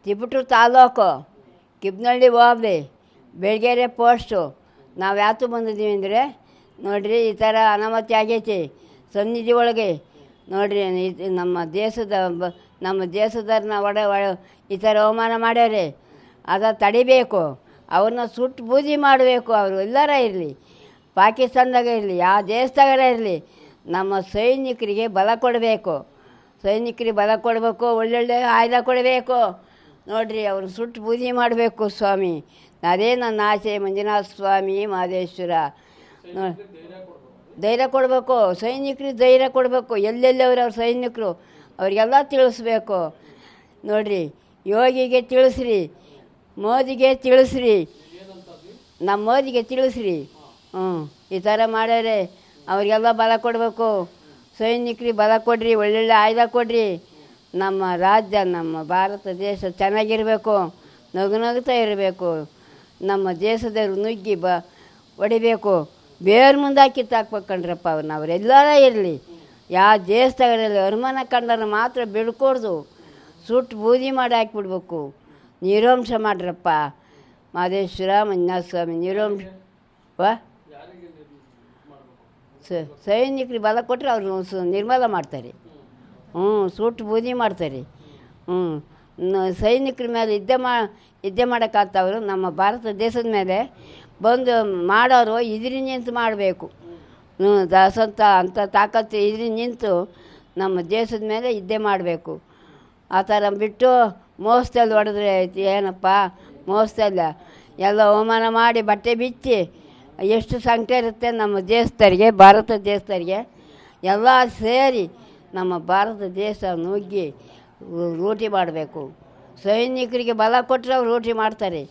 ತಿಪಟೂರು ತಾಲೂಕು ಕಿಬ್ನಳ್ಳಿ ಹೋಬಳಿ Belagere post. ನಾವು ಯಾತು ಬಂದಿದ್ದೀವಿ ಅಂದರೆ ನೋಡಿರಿ, ಈ ಥರ ಅನಾಮತಿ ಆಗೈತಿ ಸನ್ನಿಧಿ ಒಳಗೆ. ನೋಡಿರಿ, ನಮ್ಮ ದೇಶದವ್ರನ್ನ ಈ ಥರ ಅವಮಾನ ಮಾಡ್ಯಾರೆ. ಅದ ತಡಿಬೇಕು, ಅವ್ರನ್ನ ಸುಟ್ಟು ಬೂದಿ ಮಾಡಬೇಕು. ಅವರು ಎಲ್ಲರ ಇರಲಿ, ಪಾಕಿಸ್ತಾನದಾಗ ಇರಲಿ, ಯಾವ ದೇಶದಾಗಾರ ಇರಲಿ, ನಮ್ಮ ಸೈನಿಕರಿಗೆ ಬಲ ಕೊಡಬೇಕು. ಸೈನಿಕರಿಗೆ ಬಲ ಕೊಡಬೇಕು, ಒಳ್ಳೊಳ್ಳೆ ಆಯುಧ ಕೊಡಬೇಕು. ನೋಡಿರಿ, ಅವ್ರನ್ನ ಸುಟ್ಟು ಬೂದಿ ಮಾಡಬೇಕು ಸ್ವಾಮಿ. ಅದೇ ನನ್ನ ಆಸೆ. ಮಂಜುನಾಥ ಸ್ವಾಮಿ, ಮಹದೇಶ್ವರ ಧೈರ್ಯ ಕೊಡಬೇಕು. ಸೈನಿಕರಿಗೆ ಧೈರ್ಯ ಕೊಡಬೇಕು. ಎಲ್ಲೆಲ್ಲವ್ರು ಅವ್ರ ಸೈನಿಕರು, ಅವರಿಗೆಲ್ಲ ತಿಳಿಸ್ಬೇಕು. ನೋಡಿರಿ, ಯೋಗಿಗೆ ತಿಳಿಸ್ರಿ, ಮೋದಿಗೆ ತಿಳಿಸ್ರಿ, ನಮ್ಮ ಮೋದಿಗೆ ತಿಳಿಸ್ರಿ. ಈ ಥರ ಮಾಡ್ಯಾರೆ. ಅವರಿಗೆಲ್ಲ ಬಲ ಕೊಡಬೇಕು. ಸೈನಿಕರಿಗೆ ಬಲ ಕೊಡ್ರಿ, ಒಳ್ಳೊಳ್ಳೆ ಆಯುಧ ಕೊಡ್ರಿ. ನಮ್ಮ ರಾಜ್ಯ, ನಮ್ಮ ಭಾರತ ದೇಶ ಚೆನ್ನಾಗಿರಬೇಕು, ನಗುನಗುತ್ತಾ ಇರಬೇಕು. ನಮ್ಮ ದೇಶದವ್ರು ನುಗ್ಗಿ ಹೊಡಿಬೇಕು. ಬೇರೆ ಮುಂದೆ ಕಿತ್ತಾಕ್ಬೇಕು ಕಣ್ರಪ್ಪ ಅವ್ರನ್ನ. ಅವರೆಲ್ಲರ ಇರಲಿ, ಯಾವ ದೇಶದಾಗಿರಲಿ, ಅನುಮಾನ ಕಂಡರೆ ಮಾತ್ರ ಬಿಡ್ಕೊಡ್ದು, ಸುಟ್ಟು ಬೂದಿ ಮಾಡಿ ಹಾಕಿಬಿಡ್ಬೇಕು. ನಿರಂಶ ಮಾಡ್ರಪ್ಪ ಮಹದೇಶ್ವರ, ಮಂಜುನಾಥ ಸ್ವಾಮಿ. ನಿರಂಶ ಸೈನಿಕರಿಗೆ ಬಲ ಕೊಟ್ಟರೆ ಅವರು ನಿರ್ಮೂಲ ಮಾಡ್ತಾರೆ. ಸುಟ್ಟು ಬೂದಿ ಮಾಡ್ತಾರೆ. ಸೈನಿಕರ ಮೇಲೆ ಯುದ್ಧ ಮಾಡೋಕ್ಕಾಗ್ತವ್ರು. ನಮ್ಮ ಭಾರತ ದೇಶದ ಮೇಲೆ ಬಂದು ಮಾಡೋರು ಇದ್ರಿ ನಿಂತು ಮಾಡಬೇಕು. ಅಂಥ ತಾಕತ್ತು ಇದ್ರಿ ನಿಂತು ನಮ್ಮ ದೇಶದ ಮೇಲೆ ಯುದ್ಧ ಮಾಡಬೇಕು. ಆ ಥರ ಬಿಟ್ಟು ಮೋಸದಲ್ಲಿ ಹೊಡೆದ್ರೆ ಏನಪ್ಪ ಮೋಸದಲ್ಲ. ಎಲ್ಲ ಅವಮಾನ ಮಾಡಿ ಬಟ್ಟೆ ಬಿಚ್ಚಿ ಎಷ್ಟು ಸಂಕಟ ಇರುತ್ತೆ ನಮ್ಮ ದೇಶದವ್ರಿಗೆ, ಭಾರತ ದೇಶದವ್ರಿಗೆ. ಎಲ್ಲ ಸೇರಿ ನಮ್ಮ ಭಾರತ ದೇಶ ನುಗ್ಗಿ ಲೂಟಿ ಮಾಡಬೇಕು. ಸೈನಿಕರಿಗೆ ಬಲ ಕೊಟ್ಟರೆ ಅವ್ರು ಲೂಟಿ ಮಾಡ್ತಾರೆ.